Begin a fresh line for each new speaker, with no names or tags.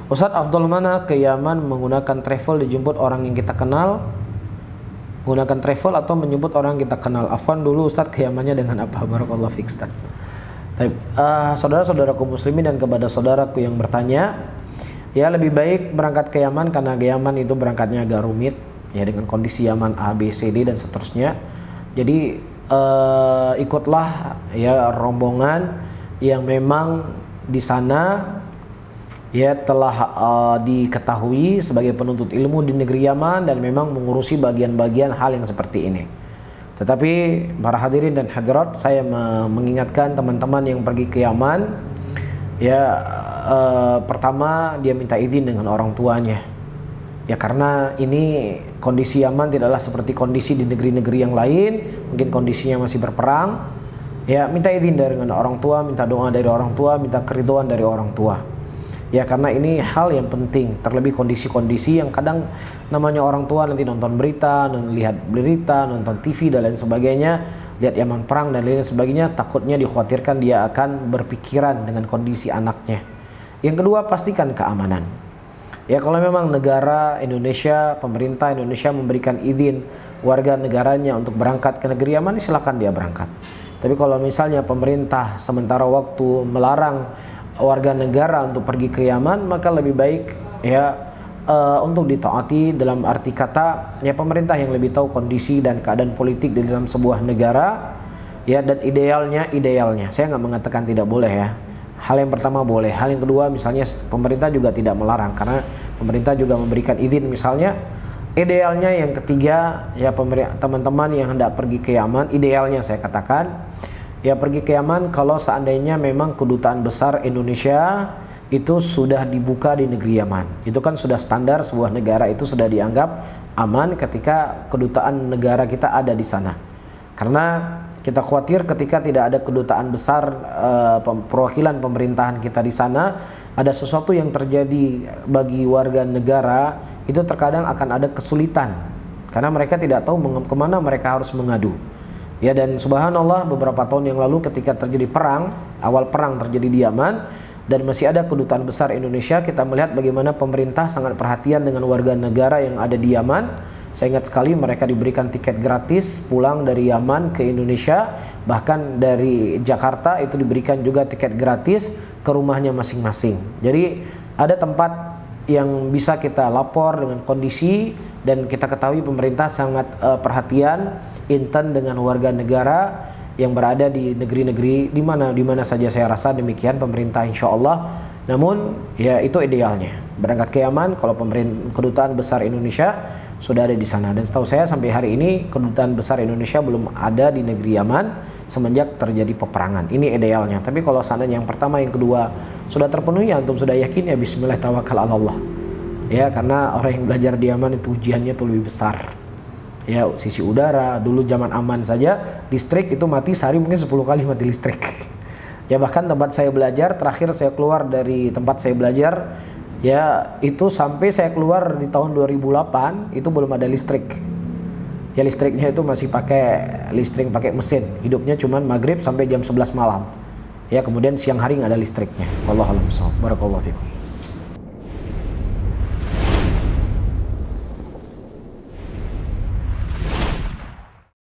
Ustadz, afdal mana ke Yaman menggunakan travel dijemput orang yang kita kenal, menggunakan travel atau menjemput orang yang kita kenal? Afwan dulu Ustadz, ke Yamannya dengan apa? Barakallahu fiik Ustadz. Saudara-saudaraku muslimin dan kepada saudaraku yang bertanya, ya lebih baik berangkat ke Yaman karena ke Yaman itu berangkatnya agak rumit ya, dengan kondisi Yaman A, B, C, D dan seterusnya. Jadi ikutlah ya rombongan yang memang di sana ya telah diketahui sebagai penuntut ilmu di negeri Yaman dan memang mengurusi bagian-bagian hal yang seperti ini. Tetapi para hadirin dan hadirat, saya mengingatkan teman-teman yang pergi ke Yaman ya, pertama dia minta izin dengan orang tuanya ya, karena ini kondisi Yaman tidaklah seperti kondisi di negeri-negeri yang lain, mungkin kondisinya masih berperang ya. Minta izin dengan orang tua, minta doa dari orang tua, minta keridhaan dari orang tua ya, karena ini hal yang penting. Terlebih kondisi-kondisi yang kadang namanya orang tua nanti nonton berita, lihat berita, nonton TV dan lain sebagainya, lihat Yaman perang dan lain sebagainya, takutnya dikhawatirkan dia akan berpikiran dengan kondisi anaknya. Yang kedua, pastikan keamanan ya. Kalau memang negara Indonesia, pemerintah Indonesia memberikan izin warga negaranya untuk berangkat ke negeri Yaman, silakan dia berangkat. Tapi kalau misalnya pemerintah sementara waktu melarang warga negara untuk pergi ke Yaman, maka lebih baik ya untuk ditaati, dalam arti kata ya pemerintah yang lebih tahu kondisi dan keadaan politik di dalam sebuah negara ya. Dan idealnya saya nggak mengatakan tidak boleh ya. Hal yang pertama boleh, hal yang kedua misalnya pemerintah juga tidak melarang karena pemerintah juga memberikan izin misalnya. Idealnya yang ketiga ya, teman-teman yang hendak pergi ke Yaman, idealnya saya katakan ya pergi ke Yaman kalau seandainya memang kedutaan besar Indonesia itu sudah dibuka di negeri Yaman. Itu kan sudah standar, sebuah negara itu sudah dianggap aman ketika kedutaan negara kita ada di sana. Karena kita khawatir ketika tidak ada kedutaan besar, perwakilan pemerintahan kita di sana, ada sesuatu yang terjadi bagi warga negara, itu terkadang akan ada kesulitan karena mereka tidak tahu kemana mereka harus mengadu. Ya, dan subhanallah beberapa tahun yang lalu ketika terjadi perang, awal perang terjadi di Yaman dan masih ada kedutaan besar Indonesia, kita melihat bagaimana pemerintah sangat perhatian dengan warga negara yang ada di Yaman. Saya ingat sekali mereka diberikan tiket gratis pulang dari Yaman ke Indonesia, bahkan dari Jakarta itu diberikan juga tiket gratis ke rumahnya masing-masing. Jadi ada tempat yang bisa kita lapor dengan kondisi, dan kita ketahui pemerintah sangat perhatian intent dengan warga negara yang berada di negeri-negeri di mana saja. Saya rasa demikian pemerintah insya Allah. Namun ya itu idealnya berangkat ke Yaman kalau kedutaan besar Indonesia sudah ada di sana. Dan setahu saya sampai hari ini kedutaan besar Indonesia belum ada di negeri Yaman semenjak terjadi peperangan. Ini idealnya. Tapi kalau seandainya yang pertama, yang kedua sudah terpenuhi, antum sudah yakin, ya bismillah tawakal ala Allah. Ya, karena orang yang belajar di Yaman itu ujiannya itu lebih besar. Ya, sisi udara, dulu zaman aman saja listrik itu mati sehari mungkin 10 kali mati listrik. Ya, bahkan tempat saya belajar, terakhir saya keluar dari tempat saya belajar ya itu sampai saya keluar di tahun 2008 itu belum ada listrik. Ya, listriknya itu masih pakai listrik pakai mesin. Hidupnya cuman maghrib sampai jam 11 malam. Ya, kemudian siang hari nggak ada listriknya. Wallahu a'lam bishawab. Barakallahu fikum.